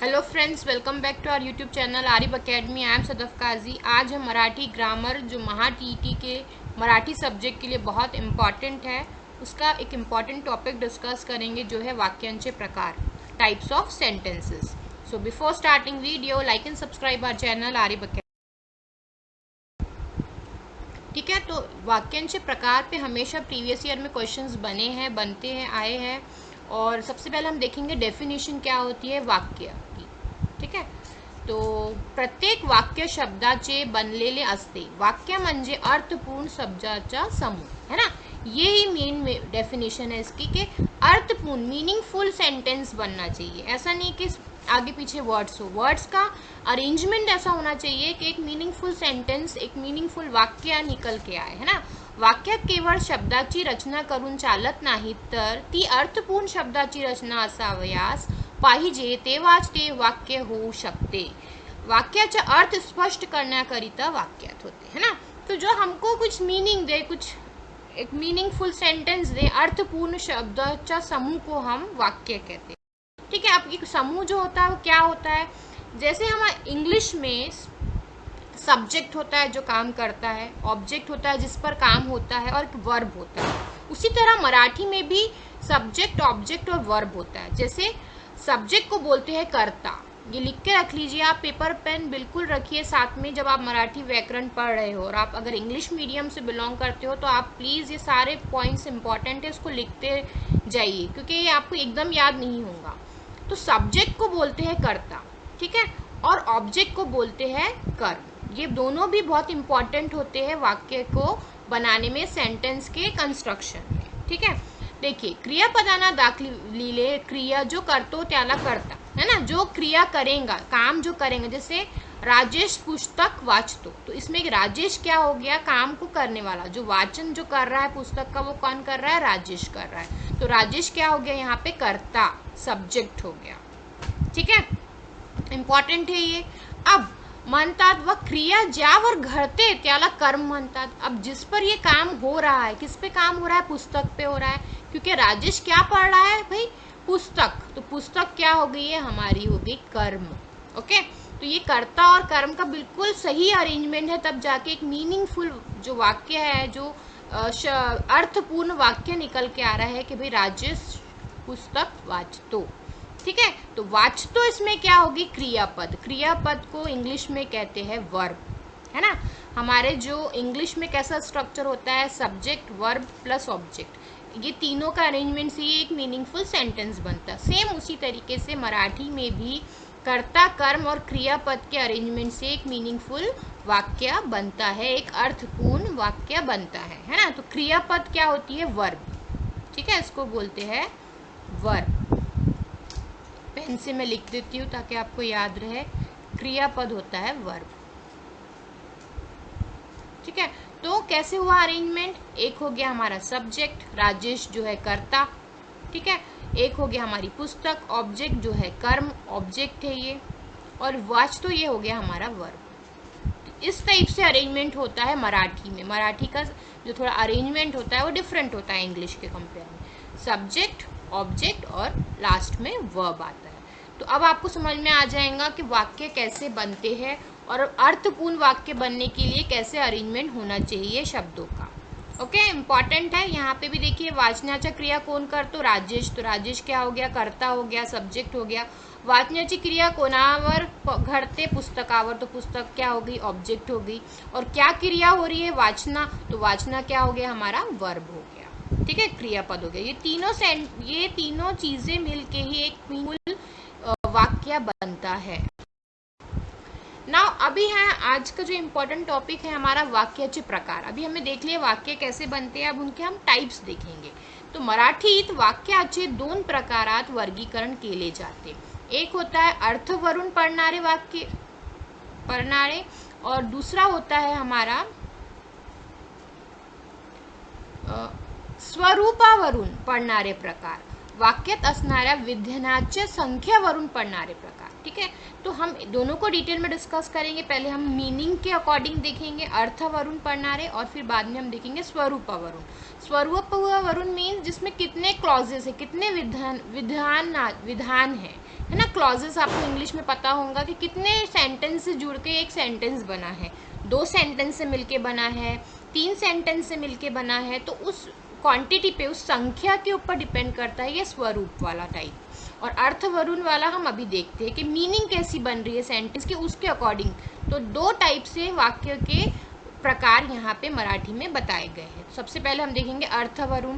Hello friends, welcome back to our YouTube channel Arif academy. I am Sadaf Kazi. आज हम Marathi grammar जो महाटीटी के मराठी सब्जेक्ट के लिए बहुत इम्पॉर्टेंट है उसका एक इम्पॉर्टेंट टॉपिक डिस्कस करेंगे जो है वाक्यांश प्रकार, types of sentences. So before starting video, like and subscribe our channel Arif academy. ठीक है, तो वाक्यांश प्रकार पे हमेशा प्रीवियस ईयर में क्वेश्चंस बनते हैं आए हैं। और सबसे पहले हम देखेंगे डेफिनेशन क्या होती है वाक्य की। ठीक है, तो प्रत्येक वाक्य शब्दाचे बनलेले असते। वाक्य म्हणजे अर्थपूर्ण शब्दाचा समूह, है ना। ये ही मेन डेफिनेशन है इसकी कि अर्थपूर्ण मीनिंगफुल सेंटेंस बनना चाहिए। ऐसा नहीं कि आगे पीछे वर्ड्स हो, वर्ड्स का अरेंजमेंट ऐसा होना चाहिए कि एक मीनिंगफुल सेंटेंस, एक मीनिंगफुल वाक्य निकल के आए, है ना। वाक्यात केवळ शब्दाची रचना करून चालत नाही, तर ती अर्थपूर्ण शब्दाची रचना असावयास पाहिजे, तेव्हाच ते वाक्य होऊ शकते। वाक्याचा अर्थ स्पष्ट करण्याकरिता वाक्यात होते, है ना। तो जो हमको कुछ मीनिंग दे, कुछ एक मीनिंगफुल सेंटेंस दे, अर्थपूर्ण शब्दाचा समूह को हम वाक्य कहते हैं। ठीक है, अब एक समूह जो होता है वो क्या होता है, जैसे हम इंग्लिश में सब्जेक्ट होता है जो काम करता है, ऑब्जेक्ट होता है जिस पर काम होता है, और एक वर्ब होता है। उसी तरह मराठी में भी सब्जेक्ट, ऑब्जेक्ट और वर्ब होता है। जैसे सब्जेक्ट को बोलते हैं कर्ता, ये लिख के रख लीजिए आप, पेपर पेन बिल्कुल रखिए साथ में जब आप मराठी व्याकरण पढ़ रहे हो। और आप अगर इंग्लिश मीडियम से बिलोंग करते हो तो आप प्लीज़ ये सारे पॉइंट्स इंपॉर्टेंट है, इसको लिखते जाइए क्योंकि ये आपको एकदम याद नहीं होगा। तो सब्जेक्ट को बोलते हैं कर्ता, ठीक है, और ऑब्जेक्ट को बोलते हैं कर्म। ये दोनों भी बहुत इंपॉर्टेंट होते हैं वाक्य को बनाने में, सेंटेंस के कंस्ट्रक्शन में। ठीक है, देखिए क्रियापदांना दाखविले, क्रिया जो करतो त्याला करता, है ना, जो क्रिया करेगा, काम जो करेंगे। जैसे राजेश पुस्तक वाचतो, तो इसमें राजेश क्या हो गया, काम को करने वाला। जो वाचन जो कर रहा है पुस्तक का वो कौन कर रहा है, राजेश कर रहा है। तो राजेश क्या हो गया यहाँ पे, कर्ता, सब्जेक्ट हो गया। ठीक है, इंपॉर्टेंट है ये। अब म्हणतात व क्रिया ज्यावर घडते त्याला कर्म म्हणतात। अब जिस पर ये काम हो रहा है, किस पे काम हो रहा है, पुस्तक पे हो रहा है, क्योंकि राजेश क्या पढ़ रहा है भाई, पुस्तक। तो पुस्तक क्या हो गई है, हमारी हो गई कर्म। ओके, तो ये कर्ता और कर्म का बिल्कुल सही अरेंजमेंट है, तब जाके एक मीनिंगफुल जो वाक्य है, जो अर्थपूर्ण वाक्य निकल के आ रहा है कि भाई राजेश पुस्तक वाचतो। ठीक है, तो वाचतो इसमें क्या होगी, क्रियापद। क्रियापद को इंग्लिश में कहते हैं वर्ब, है ना। हमारे जो इंग्लिश में कैसा स्ट्रक्चर होता है, सब्जेक्ट, वर्ब प्लस ऑब्जेक्ट, ये तीनों का अरेंजमेंट से एक मीनिंगफुल सेंटेंस बनता है। सेम उसी तरीके से मराठी में भी कर्ता, कर्म और क्रियापद के अरेंजमेंट से एक मीनिंगफुल वाक्य बनता है, एक अर्थपूर्ण वाक्य बनता है ना। तो क्रियापद क्या होती है, वर्ब। ठीक है, इसको बोलते हैं वर्ब। पेन से मैं लिख देती हूँ ताकि आपको याद रहे, क्रियापद होता है वर्ब। ठीक है, तो कैसे हुआ अरेंजमेंट, एक हो गया हमारा सब्जेक्ट, राजेश जो है कर्ता, ठीक है, एक हो गया हमारी पुस्तक, ऑब्जेक्ट जो है कर्म, ऑब्जेक्ट है ये, और वाच तो ये हो गया हमारा वर्ब। इस टाइप से अरेंजमेंट होता है मराठी में। मराठी का जो थोड़ा अरेंजमेंट होता है वो डिफरेंट होता है इंग्लिश के कंपेयर में। सब्जेक्ट, ऑब्जेक्ट और लास्ट में वर्ब आता है। तो अब आपको समझ में आ जाएगा कि वाक्य कैसे बनते हैं और अर्थपूर्ण वाक्य बनने के लिए कैसे अरेंजमेंट होना चाहिए शब्दों का। ओके, इम्पॉर्टेंट है। यहाँ पे भी देखिए वाचनाचा क्रिया कौन करतो, राजेश। तो राजेश क्या हो गया, कर्ता हो गया, सब्जेक्ट हो गया। वाचनाची क्रिया कोणावर घडते, पुस्तकावर, तो पुस्तक क्या हो गई, ऑब्जेक्ट हो गई। और क्या क्रिया हो रही है, वाचना, तो वाचना क्या हो गया, हमारा वर्ब हो गया। ठीक है, क्रियापद हो गया। ये तीनों चीजें मिलके ही एक मूल वाक्य बनता है ना। अभी है आज का जो इम्पोर्टेंट टॉपिक है हमारा वाक्याचे प्रकार। अभी हमें देख लिया वाक्य कैसे बनते हैं, अब उनके हम टाइप्स देखेंगे। तो मराठीत वाक्याचे दोन प्रकारात वर्गीकरण केले जाते। एक होता है अर्थवरून पडणारे वाक्य, और दूसरा होता है हमारा स्वरूपावरून पडणारे प्रकार, वाक्यात असणाऱ्या विधानाच्या संख्यावरून पडणारे प्रकार। ठीक है, तो हम दोनों को डिटेल में डिस्कस करेंगे। पहले हम मीनिंग के अकॉर्डिंग देखेंगे अर्थवरून पढ़नारे, और फिर बाद में हम देखेंगे स्वरूपावरून। स्वरूपावरून मीन्स जिसमें कितने क्लॉजेस है, कितने विधान है, है ना। क्लॉजेस आपको इंग्लिश में पता होगा कि कितने सेंटेंस से जुड़ के एक सेंटेंस बना है, 2 सेंटेंस से मिलके बना है, 3 सेंटेंस से मिलके बना है, तो उस क्वांटिटी पे, उस संख्या के ऊपर डिपेंड करता है ये स्वरूप वाला टाइप। और अर्थवरुण वाला हम अभी देखते हैं कि मीनिंग कैसी बन रही है सेंटेंस की, उसके अकॉर्डिंग। तो 2 टाइप से वाक्य के प्रकार यहाँ पे मराठी में बताए गए हैं। सबसे पहले हम देखेंगे अर्थवरुण।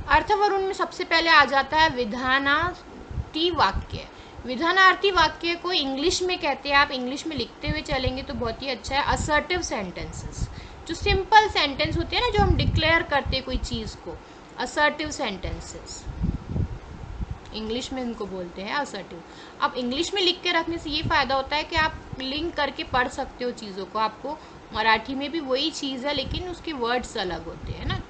अर्थवरुण में सबसे पहले आ जाता है विधानार्थी वाक्य। विधानार्थी वाक्य को इंग्लिश में कहते हैं, आप इंग्लिश में लिखते हुए चलेंगे तो बहुत ही अच्छा है, असर्टिव सेंटेंसेस। जो सिंपल सेंटेंस होते हैं ना, जो हम डिक्लेयर करते हैं कोई चीज़ को, असर्टिव सेंटेंसेस इंग्लिश में इनको बोलते हैं असर्टिव। अब इंग्लिश में लिख के रखने से ये फ़ायदा होता है कि आप लिंक करके पढ़ सकते हो चीज़ों को। आपको मराठी में भी वही चीज़ है लेकिन उसके वर्ड्स अलग होते हैं ना।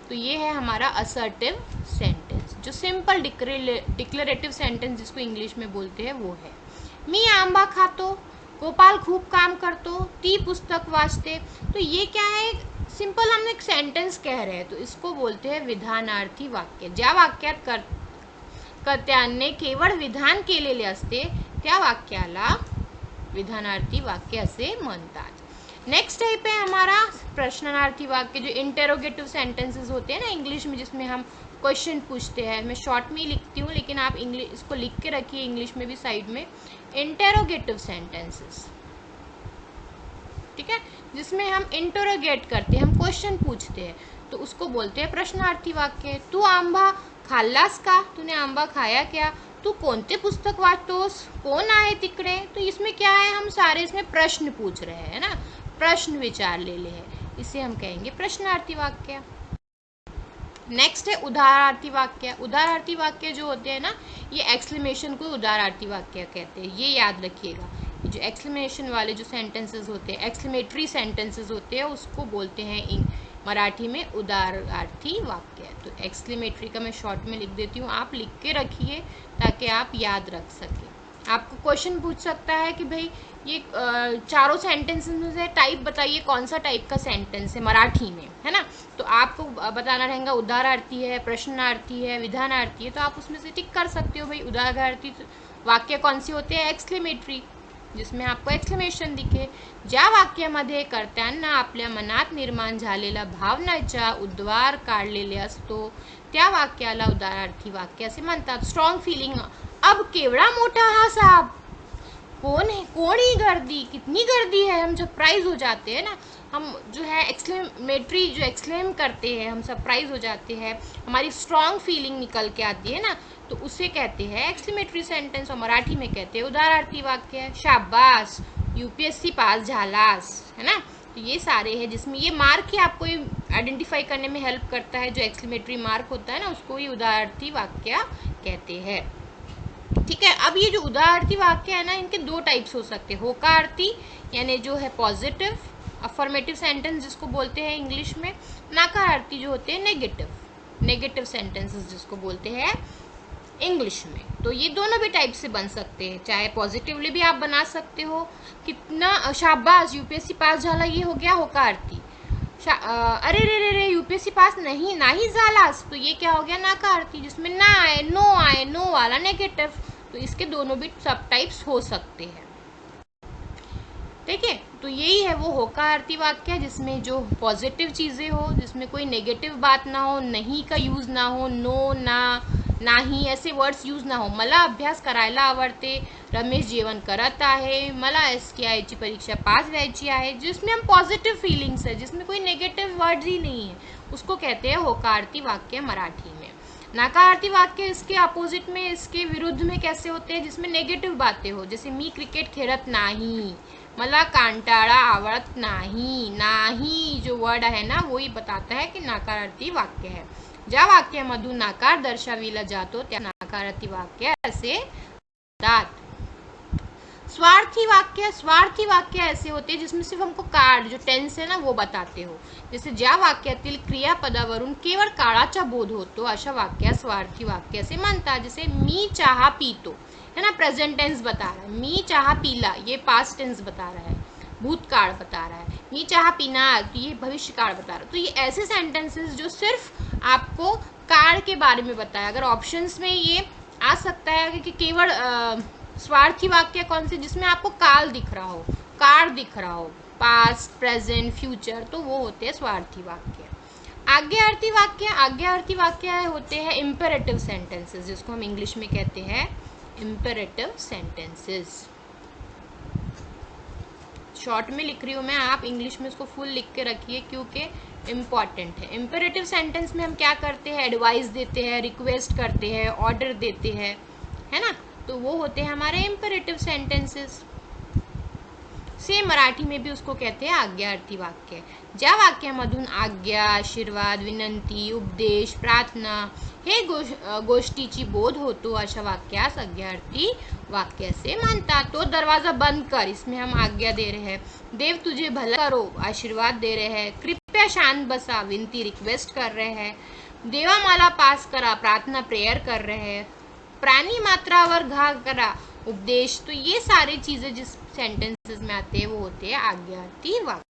तो ये है हमारा असर्टिव सेंटेंस। जो सिंपल डिक्लेरेटिव सेंटेंस जिसको इंग्लिश में बोलते हैं वो है, मी आंबा खातो, गोपाल खूब काम करतो, ती पुस्तक वाचते। तो ये क्या है, सिंपल हम एक सेंटेंस कह रहे हैं तो इसको बोलते हैं विधानार्थी वाक्य। ज्या वाक्यात कर्त्याने केवळ विधान केलेले असते त्या वाक्याला विधानार्थी वाक्य असे म्हणतात। नेक्स्ट टाइप है हमारा प्रश्नार्थी वाक्य, जो इंटेरोगेटिव सेंटेंसेस होते हैं ना इंग्लिश में, जिसमें हम क्वेश्चन पूछते हैं। मैं शॉर्ट में ही लिखती हूँ लेकिन आप इंग्लिश इसको लिख के रखिए इंग्लिश में भी साइड में, इंटेरोगेटिव सेंटेंसेस, ठीक है, जिसमें हम इंटरोगेट करते हैं, हम क्वेश्चन पूछते हैं, तो उसको बोलते हैं प्रश्नार्थी वाक्य। तू आंबा खाल्लास का, तूने आंबा खाया क्या, तू कोणते पुस्तक वाचतोस, कौन आहे तिकडे। तो इसमें क्या है, हम सारे इसमें प्रश्न पूछ रहे हैं ना, प्रश्न विचार ले ले है, इसे हम कहेंगे प्रश्नार्थी वाक्य। नेक्स्ट है उदाहरणार्थी वाक्य। उदाहरणार्थी वाक्य जो होते हैं ना, ये एक्सक्लेमेशन को उदाहरणार्थी वाक्य कहते हैं, ये याद रखिएगा। जो एक्सक्लेमेशन वाले जो सेंटेंसेस होते हैं, एक्सक्लेमेटरी सेंटेंसेस होते हैं, उसको बोलते हैं मराठी में उदाहरणार्थी वाक्य। तो एक्सक्लेमेटरी का मैं शॉर्ट में लिख देती हूँ, आप लिख के रखिए ताकि आप याद रख सकें। आपको क्वेश्चन पूछ सकता है कि भाई ये चारों सेंटेंसेस में से टाइप बताइए, कौन सा टाइप का सेंटेंस है मराठी में, है ना। तो आपको बताना रहेगा उदाहरणार्थी है, प्रश्नार्थी है, विधानार्थी है। तो आप उसमें से टिक कर सकते हो भाई उदाहरणार्थी वाक्य कौन से होते हैं, एक्सक्लेमेटरी, जिसमें आपको एक्सक्लेमेशन दिखे। ज्या वाक्यामध्ये कर्त्यांना आपल्या मनात निर्माण झालेला भावनाचा उद्गार काढलेले असतो त्या वाक्याला उदाहरणार्थी वाक्य असे म्हणतात। स्ट्रॉन्ग फीलिंग, अब केवड़ा मोटा हा साहब, कौन है, कौन ही गर्दी, कितनी गर्दी है, हम सरप्राइज हो जाते हैं ना, हम जो है एक्सक्लेमेटरी जो एक्सक्लेम करते हैं, हम सरप्राइज हो जाते हैं, हमारी स्ट्रॉन्ग फीलिंग निकल के आती है ना, तो उसे कहते हैं एक्सक्लेमेटरी सेंटेंस, और मराठी में कहते हैं उदाहरणार्थी वाक्य। शाबाश, यूपीएससी पास झालास, है ना। तो ये सारे हैं जिसमें ये मार्क ही आपको आइडेंटिफाई करने में हेल्प करता है, जो एक्सक्लेमेटरी मार्क होता है ना, उसको ही उदाहरणार्थी वाक्य कहते हैं, ठीक है। अब ये जो उदाहरणार्थी वाक्य है ना, इनके 2 टाइप्स हो सकते हैं, होकार्थी यानी जो है पॉजिटिव अफर्मेटिव सेंटेंस जिसको बोलते हैं इंग्लिश में, नकारार्थी जो होते हैं नेगेटिव सेंटेंसेस जिसको बोलते हैं इंग्लिश में। तो ये दोनों भी टाइप से बन सकते हैं, चाहे पॉजिटिवली भी आप बना सकते हो, कितना शाबाश यूपीएससी पास झाला, ये हो गया होकार्थी। अरे रे रे यूपीएससी पास नहीं झालास, तो ये क्या हो गया नकारार्थी, जिसमें ना आए, नो वाला नेगेटिव। तो इसके दोनों भी सब टाइप्स हो सकते हैं, ठीक है। तो यही है वो होकार्थी वाक्य, जिसमें जो पॉजिटिव चीज़ें हो, जिसमें कोई नेगेटिव बात ना हो, नहीं का यूज़ ना हो, नो, ना, नाही ऐसे वर्ड्स यूज ना हो। मला अभ्यास करायला आवडते, रमेश जेवण करत आहे, मला SKI ची परीक्षा पास व्हायची आहे, जिसमें हम पॉजिटिव फीलिंग्स है, जिसमें कोई नेगेटिव वर्ड्स ही नहीं है, उसको कहते हैं होकार्थी वाक्य मराठी में। नकारार्थी वाक्य इसके अपोजिट में, इसके विरुद्ध में कैसे होते हैं, जिसमें नेगेटिव बातें हो, जैसे मी क्रिकेट खेळत नाही, मला कांटाळा आवडत नाही जो वर्ड है ना, वही बताता है कि नकारार्थी वाक्य है। ज्या वाक्यामधून नकार दर्शविला जातो त्या नकारार्थी वाक्य असे म्हणतात। स्वार्थी वाक्य ऐसे होते हैं जिसमें सिर्फ हमको काळ जो टेन्स है ना वो बताते हो, जैसे ज्या वाक्यातील क्रियापदावरून केवळ काळाचा बोध होतो अशा वाक्यास स्वार्थी वाक्य असे म्हणतात। जैसे मी चहा पीतो, है ना, प्रेजेंट टेंस बता रहा है, मी चाह पीला, ये पास्ट टेंस बता रहा है, भूतकाल बता रहा है, मी चाह पीना, तो ये भविष्य काल बता रहा है। तो ये ऐसे सेंटेंसेस जो सिर्फ आपको काल के बारे में बताया, अगर ऑप्शंस में ये आ सकता है कि केवल स्वार्थी वाक्य कौन से, जिसमें आपको काल दिख रहा हो, कार दिख रहा हो, पास्ट, प्रेजेंट, फ्यूचर, तो वो होते हैं स्वार्थी वाक्य। आज्ञार्थी वाक्य होते हैं इम्पेरेटिव सेंटेंसेस, जिसको हम इंग्लिश में कहते हैं इम्पेरेटिव सेंटेंसेस। शॉर्ट में लिख रही हूँ मैं, आप इंग्लिश में इसको फुल लिख के रखिए क्योंकि इम्पॉर्टेंट है। इम्पेरेटिव सेंटेंस में हम क्या करते हैं, एडवाइस देते हैं, रिक्वेस्ट करते हैं, ऑर्डर देते हैं, है ना, तो वो होते हैं हमारे इम्पेरेटिव सेंटेंसेस। सेम मराठी में भी उसको कहते हैं आज्ञार्थी वाक्य। ज्या वाक्यामधून आज्ञा, आशीर्वाद, विनंती, उपदेश, प्रार्थना हे गोष्टीची बोध होतो अशा वाक्यास आज्ञार्थी वाक्य से म्हणतात। तो दरवाजा बंद कर, इसमें हम आज्ञा दे रहे हैं। देव तुझे भला करो, आशीर्वाद दे रहे हैं। कृपया शांत बसा, विनती, रिक्वेस्ट कर रहे हैं। देवा मला पास करा, प्रार्थना, प्रेयर कर रहे हैं। प्राणी मात्रावर घा करा, उपदेश। तो ये सारी चीजें जिस सेंटेंसेस में आते हैं वो होते हैं आज्ञार्थी वाक्य।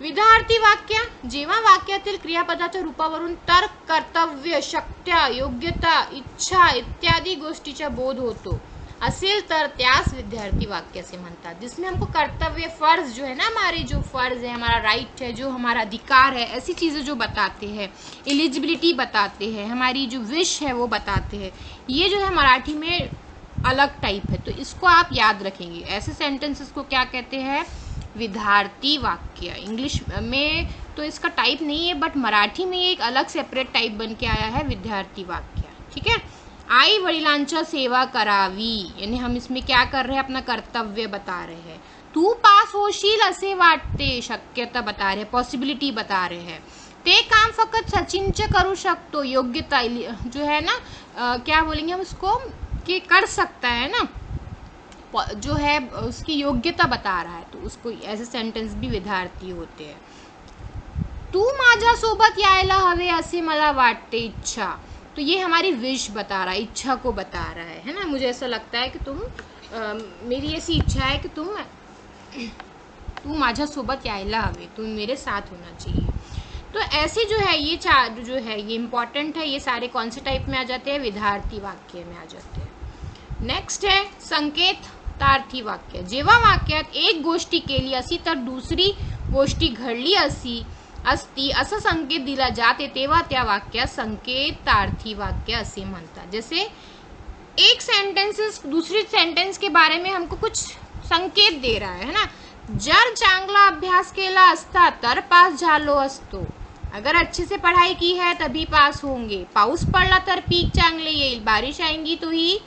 विधार्थी वाक्य, जेव्हा वाक्यातील क्रियापदाच्या रूपावरून तर्क, कर्तव्य, शक्य, योग्यता, इच्छा इत्यादि गोष्टीचा बोध होतो असेल तर त्यास विद्यार्थी वाक्य से म्हणतात। जिसमें हमको कर्तव्य, फर्ज जो है ना, हमारे जो फर्ज है, हमारा राइट है, जो हमारा अधिकार है, ऐसी चीजें जो बताते हैं, एलिजिबिलिटी बताते हैं, हमारी जो विश है वो बताते हैं, ये जो है मराठी में अलग टाइप है, तो इसको आप याद रखेंगे। ऐसे सेंटेंसेस को क्या कहते हैं, विधार्थी वाक्य। इंग्लिश में तो इसका टाइप नहीं है, बट मराठी में ये एक अलग सेपरेट टाइप बन के आया है, विद्यार्थी वाक्य। ठीक है। आई वडिलांच्या सेवा करावी, यानी हम इसमें क्या कर रहे हैं, अपना कर्तव्य बता रहे हैं। तू पास होशील असे वाटते, शक्यता बता रहे हैं, पॉसिबिलिटी बता रहे हैं। ते काम फकत सचिनच करू शकतो, योग्यता जो है ना, क्या बोलेंगे हम उसको, कि कर सकता है ना, जो है उसकी योग्यता बता रहा है, तो उसको ऐसे सेंटेंस भी विधार्थी होते हैं। तू माझ्या सोबत यायला हवे असे मला वाटते, इच्छा, तो ये हमारी विश बता रहा है, इच्छा को बता रहा है ना, मुझे ऐसा लगता है कि तुम मेरी ऐसी इच्छा है कि तू माझ्या सोबत यायला हवे, तुम मेरे साथ होना चाहिए। तो ऐसे जो है ये चार जो है ये इम्पॉर्टेंट है, ये सारे कौन से टाइप में आ जाते हैं, विधार्थी वाक्य में आ जाते हैं। नेक्स्ट है संकेतार्थी वाक्य। जेव्हा वाक्यात एक गोष्टी केली असी तर दुसरी गोष्टी घडली असती असा संकेत दिला जाते तेव्हा त्या वाक्यात संकेतार्थी वाक्य असे म्हणतात। जैसे एक सेंटेंसेस दूसरी सेंटेंस के बारे में हमको कुछ संकेत दे रहा है ना, जर चांगला अभ्यास केला असता तर पास झालो असतो, अगर अच्छे से पढ़ाई की है तभी पास होंगे, पाऊस पडला तर पीक चांगले येईल, बारिश आएंगी तो ही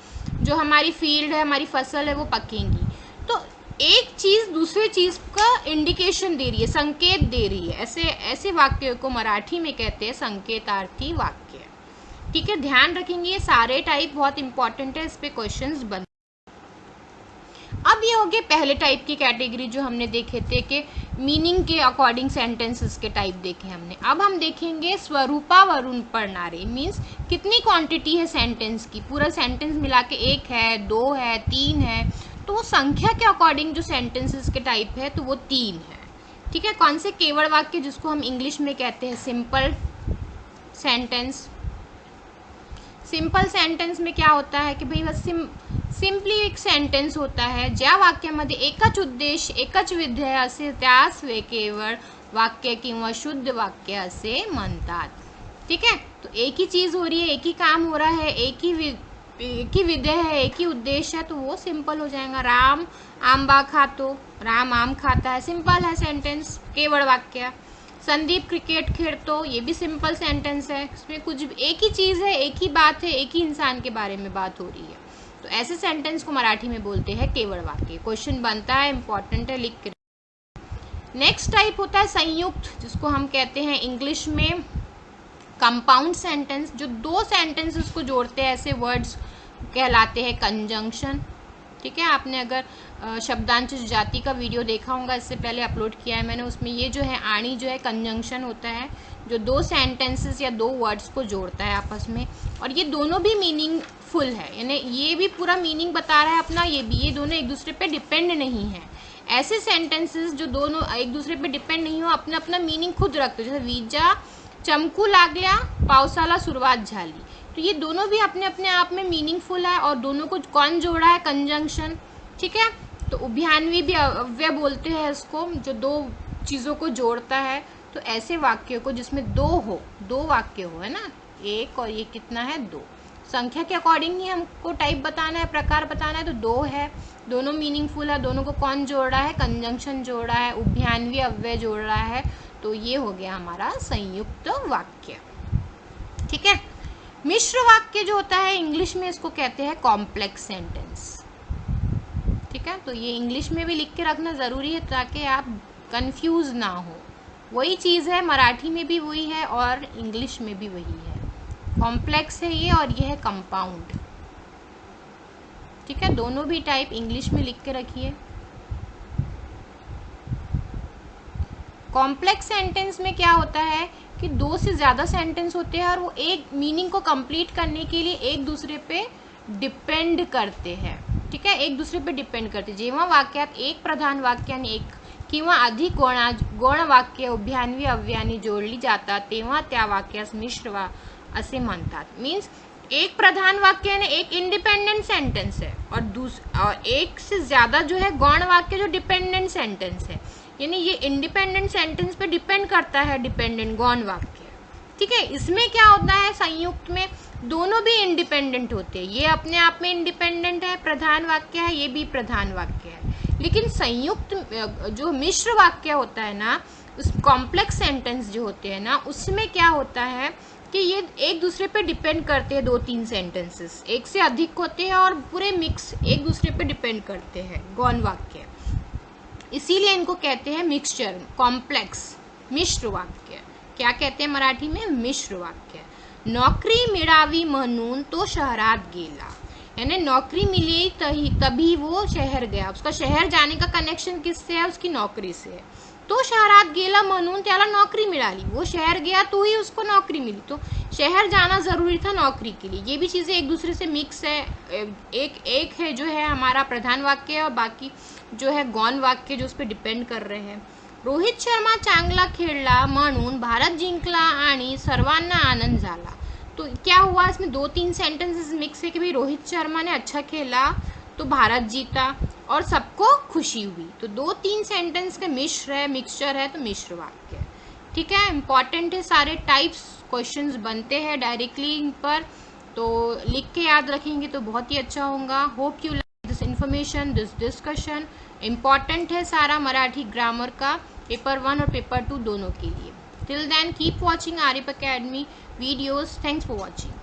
जो हमारी फील्ड है, हमारी फसल है वो पकेंगी। तो एक चीज दूसरे चीज का इंडिकेशन दे रही है, संकेत दे रही है, ऐसे वाक्य को मराठी में कहते हैं संकेतार्थी वाक्य। ठीक है, ध्यान रखेंगे, ये सारे टाइप बहुत इंपॉर्टेंट है, इस पे क्वेश्चंस बन। अब ये हो गए पहले टाइप की कैटेगरी जो हमने देखे थे कि मीनिंग के अकॉर्डिंग सेंटेंसेस के टाइप देखे हमने। अब हम देखेंगे स्वरूपावरून पढ़नारे, मीन्स कितनी क्वांटिटी है सेंटेंस की, पूरा सेंटेंस मिला के 1 है, 2 है, 3 है, तो वो संख्या के अकॉर्डिंग जो सेंटेंसेस के टाइप है तो वो 3 है। ठीक है। कौन से केवल वाक्य, जिसको हम इंग्लिश में कहते हैं सिंपल सेंटेंस। सिंपल सेंटेंस में क्या होता है कि भाई बस सिंपली एक सेंटेंस होता है, ज्या वाक्यामध्ये एकच उद्देश, एकच विध्यय असे त्यास वे केवळ वाक्य किंवा शुद्ध वाक्य असे म्हणतात। ठीक है। तो एक ही चीज हो रही है, एक ही काम हो रहा है, एक ही विधेय है, एक ही उद्देश्य है, तो वो सिंपल हो जाएगा। राम आंबा खातो, राम आम खाता है, सिंपल है सेंटेंस, केवल वाक्य। संदीप क्रिकेट खेलतो, ये भी सिंपल सेंटेंस है, इसमें कुछ एक ही चीज है, एक ही बात है, एक ही इंसान के बारे में बात हो रही है, तो ऐसे सेंटेंस को मराठी में बोलते हैं केवल वाक्य। क्वेश्चन बनता है, इंपॉर्टेंट है, लिख के। नेक्स्ट टाइप होता है संयुक्त, जिसको हम कहते हैं इंग्लिश में कंपाउंड सेंटेंस, जो 2 सेंटेंसेस को जोड़ते हैं, ऐसे वर्ड्स कहलाते हैं कंजंक्शन। ठीक है। आपने अगर शब्दांश जाति का वीडियो देखा होगा, इससे पहले अपलोड किया है मैंने, उसमें ये जो है आणी जो है कंजंक्शन होता है, जो 2 सेंटेंसेस या 2 वर्ड्स को जोड़ता है आपस में, और ये दोनों भी मीनिंगफुल है, यानी ये भी पूरा मीनिंग बता रहा है अपना, ये भी, ये दोनों एक दूसरे पे डिपेंड नहीं है। ऐसे सेंटेंसेस जो दोनों एक दूसरे पे डिपेंड नहीं हो, अपना अपना मीनिंग खुद रखते, जैसे विजा चमकू लागल्या पावसाला सुरुवात झाली, तो ये दोनों भी अपने अपने आप में मीनिंगफुल है और दोनों को कौन जोड़ा है, कंजंक्शन, ठीक है। तो उभयान्वी भी अव्यय बोलते हैं इसको, जो दो चीज़ों को जोड़ता है। तो ऐसे वाक्य को जिसमें दो वाक्य हो, है ना, एक और ये कितना है, दो, संख्या के अकॉर्डिंग ही हमको टाइप बताना है, प्रकार बताना है, तो दो है, दोनों मीनिंगफुल है, दोनों को कौन जोड़ रहा है, कंजंक्शन जोड़ रहा है, उभयान्वी अव्यय जोड़ रहा है। तो ये हो गया हमारा संयुक्त वाक्य, ठीक है। मिश्र वाक्य जो होता है इंग्लिश में इसको कहते हैं कॉम्प्लेक्स सेंटेंस, ठीक है। तो ये इंग्लिश में भी लिख के रखना ज़रूरी है ताकि आप कंफ्यूज ना हो। वही चीज़ है, मराठी में भी वही है और इंग्लिश में भी वही है। कॉम्प्लेक्स है ये और ये है कंपाउंड, ठीक है। दोनों भी टाइप इंग्लिश में लिख के रखिए। कॉम्प्लेक्स सेंटेंस में क्या होता है कि दो से ज़्यादा सेंटेंस होते हैं और वो एक मीनिंग को कंप्लीट करने के लिए एक दूसरे पे डिपेंड करते हैं, ठीक है, एक दूसरे पे डिपेंड करते। जेव्हा वाक्यात एक प्रधान वाक्य आणि एक किंवा अधिक गौण वाक्य उभयान्वी अव्ययाने जोडली जातात तेव्हा त्या वाक्यास मिश्र असे म्हणतात। मीन्स एक प्रधान वाक्य है, एक इंडिपेंडेंट सेंटेंस है और एक से ज्यादा जो है गौण वाक्य जो डिपेंडेंट सेंटेंस है, यानी ये इंडिपेंडेंट सेंटेंस पे डिपेंड करता है, डिपेंडेंट गौण वाक्य, ठीक है। इसमें क्या होता है, संयुक्त में दोनों भी इंडिपेंडेंट होते हैं, ये अपने आप में इंडिपेंडेंट है, प्रधान वाक्य है, ये भी प्रधान वाक्य है। लेकिन संयुक्त जो मिश्र वाक्य होता है ना, उस कॉम्प्लेक्स सेंटेंस जो होते हैं ना, उसमें क्या होता है कि ये एक दूसरे पे डिपेंड करते हैं, दो तीन सेंटेंसेस एक से अधिक होते हैं और पूरे मिक्स एक दूसरे पे डिपेंड करते हैं, गौण वाक्य, इसीलिए इनको कहते हैं मिक्सचर, कॉम्प्लेक्स मिश्र वाक्य। क्या कहते हैं मराठी में, मिश्र वाक्य। नौकरी मिळावी म्हणून तो शहरात गेला, यानी नौकरी मिली तभी वो शहर गया, उसका शहर जाने का कनेक्शन किससे है, उसकी नौकरी से है। तो शहरात गेला म्हणून त्याला नौकरी मिळाली, वो शहर गया तो ही उसको नौकरी मिली, तो शहर जाना जरूरी था नौकरी के लिए। ये भी चीज़ें एक दूसरे से मिक्स है, एक है जो है हमारा प्रधान वाक्य और बाकी जो है गौण वाक्य जो उस पर डिपेंड कर रहे हैं। रोहित शर्मा चांगला खेळला म्हणून भारत जिंकला आणि सर्वांना आनंद झाला। तो क्या हुआ, इसमें दो तीन सेंटेंसेस मिक्स है कि भाई रोहित शर्मा ने अच्छा खेला तो भारत जीता और सबको खुशी हुई। तो दो तीन सेंटेंस का मिश्र है, मिक्सचर है, तो मिश्र वाक्य, ठीक है। इंपॉर्टेंट है, सारे टाइप्स क्वेश्चंस बनते हैं डायरेक्टली इन पर, तो लिख के याद रखेंगे तो बहुत ही अच्छा होगा। Hope you like this information, this discussion. Important है सारा मराठी ग्रामर का, पेपर 1 और पेपर 2 दोनों के लिए। Till then keep watching Arif academy videos. Thanks for watching.